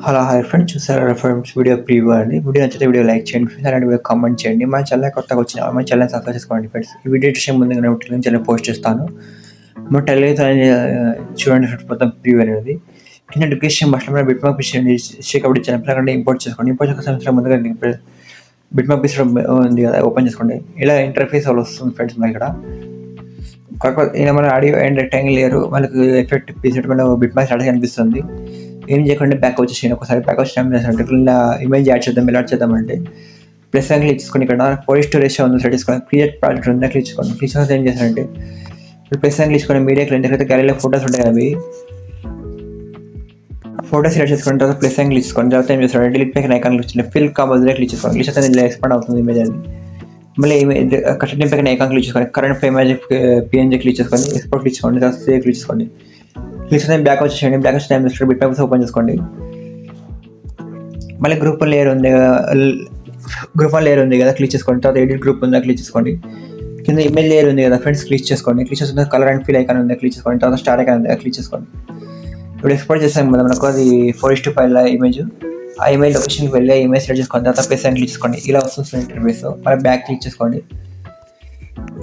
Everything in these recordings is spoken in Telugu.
హలో హాయ్ ఫ్రెండ్స్, చూసారా ఫ్రెండ్స్ వీడియో ప్రివ్యూ అండి. వీడియో నచ్చితే వీడియో లైక్ చేయండి ఫ్రెండ్స్, అలాంటి వీడియో కామెంట్ చేయండి. మన ఛానల్ కొత్తగా వచ్చిన మన ఛానల్ సబ్స్క్రైబ్ చేసుకోండి ఫ్రెండ్స్. ఈ వీడియో చూసే ముందుగా నేను ఛానల్ పోస్ట్ చేస్తాను. మన టెలిగ్రామ్ చూడండి ఫ్రెండ్స్, మొత్తం ప్రివ్యూ అనేది కింద డిస్క్రిప్షన్ బాక్స్లో మన బిట్ మార్క్ పిక్చర్ షేక్ ఛానల్ ఇంపోర్ట్ చేసుకోండి. ఇంపోర్ట్ చేసిన సంవత్సరం ముందుగా బిట్ మార్క్ పిక్చర్ ఉంది కదా, ఓపెన్ చేసుకోండి. ఇలా ఇంటర్ఫేస్ అలా వస్తుంది ఫ్రెండ్స్. మన ఇక్కడ కాకపోతే మన ఆడియో అండ్ రెక్టాంగిల్ లేయర్ మనకు effect PECET bit mark start కనిపిస్తుంది. ఏం చేయకుండా బ్యాక్ వచ్చేసాను. ఒకసారి బ్యాక్ వచ్చి ఇలా ఇమేజ్ యాడ్ చేద్దాం. ఎలా చేద్దామంటే ప్లస్ క్లిక్ చేసుకొని ఇక్కడ 4:1 రేషియో ఉంది సెట్ చేసుకోండి. క్రియేట్ ప్రాజెక్ట్ ఉందా క్లిక్ చేసుకోండి. క్లిక్ చేసి ఏం చేశారంటే ప్లస్ క్లిక్ చేసుకొని మీడియా క్లిక్ అయితే గ్యాలరీలో ఫోటోస్ ఉంటాయి. అవి ఫోటోస్ సెలెక్ట్ చేసుకున్న తర్వాత ప్లస్ క్లిక్ చేసుకోండి. తర్వాత ఏం చేస్తారంటే డిలీట్ ప్యాక్ ఐకాన్ క్లిక్ చేయండి. ఫిల్ కాంపోజిట్ క్లిక్ చేసుకోండి. క్లిక్ చేస్తే ఇలా ఎక్స్పాండ్ అవుతుంది ఇమేజ్ అని. మళ్ళీ image current pack icon click చేసుకోండి. కరెంట్ ఇమేజ్ పిఎన్జీ క్లిక్ చేసుకోండి. ఎక్స్పోర్ట్ క్లిక్ చేసుకోండి. తర్వాత సేవ్ క్లిక్ చేసుకోండి. క్లిక్ చేసి బ్యాక్ వచ్చేయండి. బ్యాక్ వచ్చి టైం బిట్ మ్యాప్స్ ఓపెన్ చేసుకోండి. మళ్ళీ గ్రూప్ లేయర్ ఉంది కదా, క్లిక్ చేసుకోండి. తర్వాత ఎడిట్ గ్రూప్ ఉందా క్లిక్ చేసుకోండి. కింద ఇమేజ్ లేయర్ ఉంది కదా ఫ్రెండ్స్, క్లిక్ చేసుకోండి. క్లిక్ చేసిన కలర్ అండ్ ఫీల్ ఐకాన్ ఉందా క్లిక్ చేసుకోండి. తర్వాత స్టార్ ఐకాన్ ఉందా క్లిక్ చేసుకోండి. ఇప్పుడు ఎక్స్పోర్ట్ చేస్తాం కదా మనకు, అది 4:5 ఇమేజ్. ఆ ఇమేజ్ లొకేషన్కి వెళ్ళి ఇమేజ్ సెలెక్ట్ చేసుకోండి. తర్వాత ప్లస్ అని క్లిక్ చేసుకోండి. ఇలా వస్తుంది ఇంటర్ఫేస్. మళ్ళీ బ్యాక్ క్లిక్ చేసుకోండి.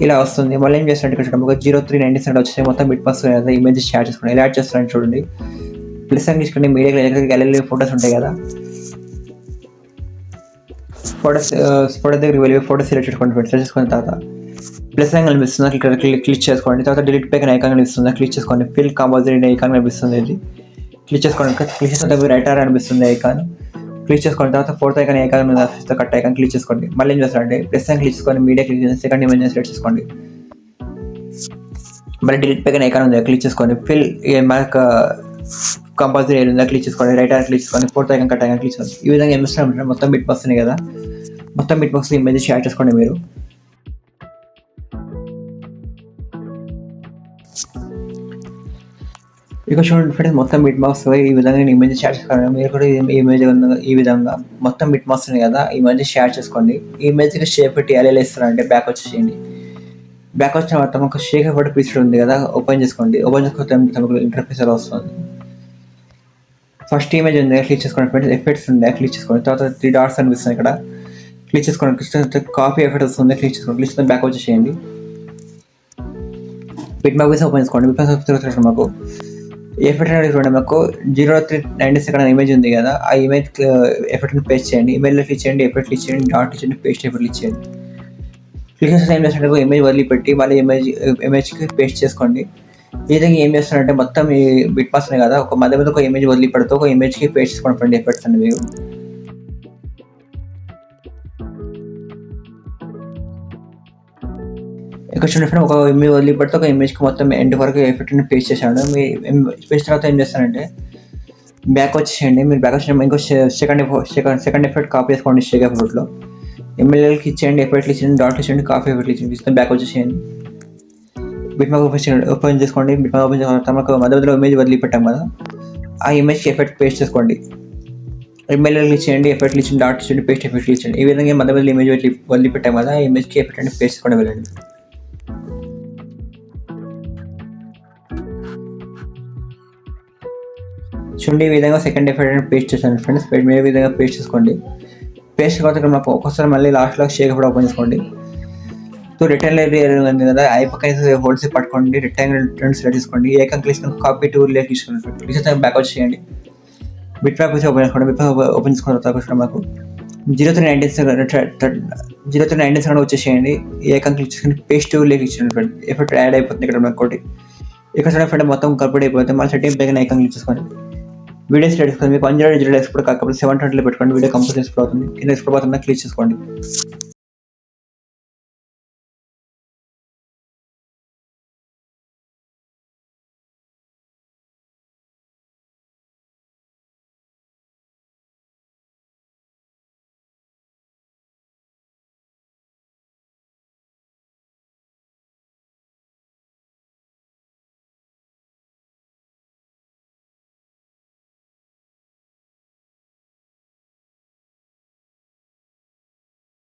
ఇలా వస్తుంది. మళ్ళీ ఏం చేస్తారంటే ఇక్కడ 0397 వచ్చేసి మొత్తం బిట్ మార్క్స్ ఇమేజ్ షేర్ చేసుకోండి. ఇలా యాడ్ చేస్తారని చూడండి. ప్లస్ అని తీసుకుని మీడియా గ్యాలరీలో ఫోటోస్ ఉంటాయి కదా, ఫోటో దగ్గరికి వెళ్ళి ఫోటో సెలెక్ట్ చేసుకోండి. సెలెక్ట్ చేసుకున్న తర్వాత ప్లస్ ఐకాన్ కనిపిస్తుంది, ఇక్కడ క్లిక్ చేసుకోండి. తర్వాత డిలీట్ ప్యాక్ ఐకాన్ కనిపిస్తుంది, క్లిక్ చేసుకోండి. ఫిల్ కాంపోజిట్ ఐకాన్ కనిపిస్తుంది, ఇది క్లిక్ చేసుకోండి. క్లిక్ చేసిన తర్వాత రైటర్ అనిపిస్తుంది ఐకాన్, క్లిక్ చేసుకోండి. తర్వాత fourth icon cut icon click చేసుకోండి. మళ్ళీ ఏం చేస్తారంటే ప్లస్ ఐకాన్ క్లిక్ చేసుకొని మీడియా క్లిక్ చేసి సెకండ్ ఇమేజ్ సెలెక్ట్ చేసుకోండి. మళ్ళీ డిలీట్ ప్యాక్ ఐకాన్ ఉంది క్లిక్ చేసుకోండి. ఫిల్ మనకు కంపల్సరీ ఉందా క్లిక్ చేసుకోండి. రైటర్ క్లిక్ చేసుకోండి. Fourth icon cut icon click చేసుకోండి. ఈ విధంగా ఏం చేస్తారంటే మొత్తం బిట్ మార్క్స్ ఉన్నాయి కదా, మొత్తం బిట్ మార్క్స్ ఇమేజ్ షేర్ చేసుకోండి మీరు. ఇక చూడండి ఫ్రెండ్స్, మొత్తం బిట్ మార్క్స్ ఈ విధంగా నేను ఇమేజ్ షేర్ చేసుకోండి. మీరు కూడా ఇమేజ్ ఈ విధంగా మొత్తం బిట్ మార్క్స్ ఉన్నాయి కదా, ఈ ఇమేజ్ షేర్ చేసుకోండి. ఈ ఇమేజ్కి షేప్ పెట్టి ఎలా ఇస్తారంటే బ్యాక్ వచ్చేసేయండి. బ్యాక్ వచ్చిన తర్వాత ఒక షేక్ ఫోటో పీస్ ఉంది కదా, ఓపెన్ చేసుకోండి. ఓపెన్ చేసుకుంటే తమకు ఇంటర్ఫేస్ ఎలా వస్తుంది. ఫస్ట్ ఇమేజ్ ఉంది క్లిక్ చేసుకోండి ఫ్రెండ్స్. ఎఫెక్ట్స్ ఉంది క్లిక్ చేసుకోండి. తర్వాత 3 డాట్స్ అనిపిస్తుంది ఇక్కడ, క్లిక్ చేసుకోండి. క్లిక్ చేస్తే కాపీ ఎఫెక్ట్ వస్తుంది, క్లిక్ చేసుకోండి. క్లిక్ చేస్తే బ్యాక్ వచ్చేసేయండి. బిట్ మార్క్స్ ఓపెన్ చేసుకోండి. బిట్ మార్క్స్ మాకు ఎఫెక్ట్ అనేది చూడండి, మాకు 0397 ఇమేజ్ ఉంది కదా, ఆ ఇమేజ్ ఎఫెక్ట్ని పేస్ట్ చేయండి. ఇమేజ్లో క్లిక్ చేయండి, ఎఫెక్ట్ క్లిక్ చేయండి, డాట్ ఇచ్చేయండి, పేస్ట్ ఎఫెక్ట్ క్లిక్ చేయండి. క్లిక్ చేస్తే ఏం చేస్తుంటే ఇమేజ్ వదిలిపెట్టి మళ్ళీ ఇమేజ్కి పేస్ట్ చేసుకోండి. ఈ విధంగా ఏం చేస్తారంటే మొత్తం ఈ బిట్ మార్క్స్ ఉన్నాయి కదా, ఒక మధ్య ఒక ఇమేజ్ వదిలిపెడుతూ ఒక ఇమేజ్కి పేస్ట్ చేసుకోండి ఫ్రెండ్ ఎఫెక్ట్స్ అనేవి. ఇక్కడ చూడండి ఫ్రెండ్, ఒక ఇమేజ్ వదిలిపెడితే ఒక ఇమేజ్కి మొత్తం ఎండ్ వరకు ఎఫెక్ట్ని పేస్ట్ చేశాడు. మీ పేస్ట్ తర్వాత ఏం చేస్తారంటే బ్యాక్ వచ్చేసేయండి. మీరు బ్యాక్ వచ్చిన ఇంకో సెకండ్ ఎఫెక్ట్ కాపీ చేసుకోండి. షేక్ ఎఫెక్ట్లో ఎమ్మెల్యేకి ఇచ్చేయండి, ఎఫెక్ట్ ఇచ్చేయండి, డాట్ ఇచ్చేయండి, కాపీ ఎఫెక్ట్ ఇచ్చేయండి. బ్యాక్ వచ్చేసేయండి. బిట్ మార్క్ ఓపెన్ చేసుకోండి. బిట్ మార్క్ ఓపెన్ చేసుకున్న తర్వాత మధ్యలో ఇమేజ్ వదిలిపెట్టాం కదా, ఆ ఇమేజ్కి ఎఫెక్ట్ పేస్ట్ చేసుకోండి. ఎమ్మెల్యేకి ఇచ్చేయండి, ఎఫెక్ట్ ఇచ్చేయండి, డాట్ ఇచ్చేయండి, పేస్ట్ ఎఫెక్ట్ ఇచ్చేయండి. ఈ విధంగా మధ్యలో ఇమేజ్ వదిలిపెట్టాం కదా, ఆ ఇమేజ్కి ఎఫెక్ట్ అంటే పేస్ట్ చేసుకోండి వెళ్ళండి. చూడండి, ఈ విధంగా సెకండ్ ఎఫెక్ట్ పేస్ట్ చేశాను ఫ్రెండ్స్. ఈ విధంగా పేస్ట్ చేసుకోండి. పేస్ట్ తర్వాత మాకు ఒక్కొక్కసారి మళ్ళీ లాస్ట్లో షేక్ కూడా ఓపెన్ చేసుకోండి. సో రెక్టాంగిల్ ఉంది కదా, ఐ పక్కన హోల్స్ పట్టుకోండి. రెక్టాంగిల్ సెలెక్ట్ చేసుకోండి. ఏకం క్లిక్ కాపీ టూల్ తీసుకోండి. క్లిక్ చేస్తే బ్యాక్ వచ్చి చేయండి. బిట్ మ్యాప్ ఓపెన్ చేసుకోండి. బిట్ మ్యాప్ ఓపెన్ చేసుకున్న తర్వాత మాకు 0397 వచ్చేసేయండి. ఏకం క్లిక్ చేసుకుని పేస్ట్ టూల్ ఇచ్చేయండి ఫ్రెండ్. ఎఫెక్ట్ యాడ్ అయిపోతుంది ఇక్కడ మనకు ఒకటి. ఇక్కడ చూడండి ఫ్రెండ్, మొత్తం కంప్లీట్ అయిపోతుంది. మళ్ళీ సెట్టింగ్ పైన ఐకాన్ క్లిక్ చేసుకోండి. వీడియో సెలెక్ట్ చేసుకోండి. మీకు 100 ఎక్స్పోర్ట్ కాకపోతే 720 పెట్టుకోండి. వీడియో కంప్లీట్ ఎక్స్పోర్ట్ అవుతుంది. కింద ఎక్స్పోర్ట్ అవుతుందా క్లిక్ చేసుకోండి.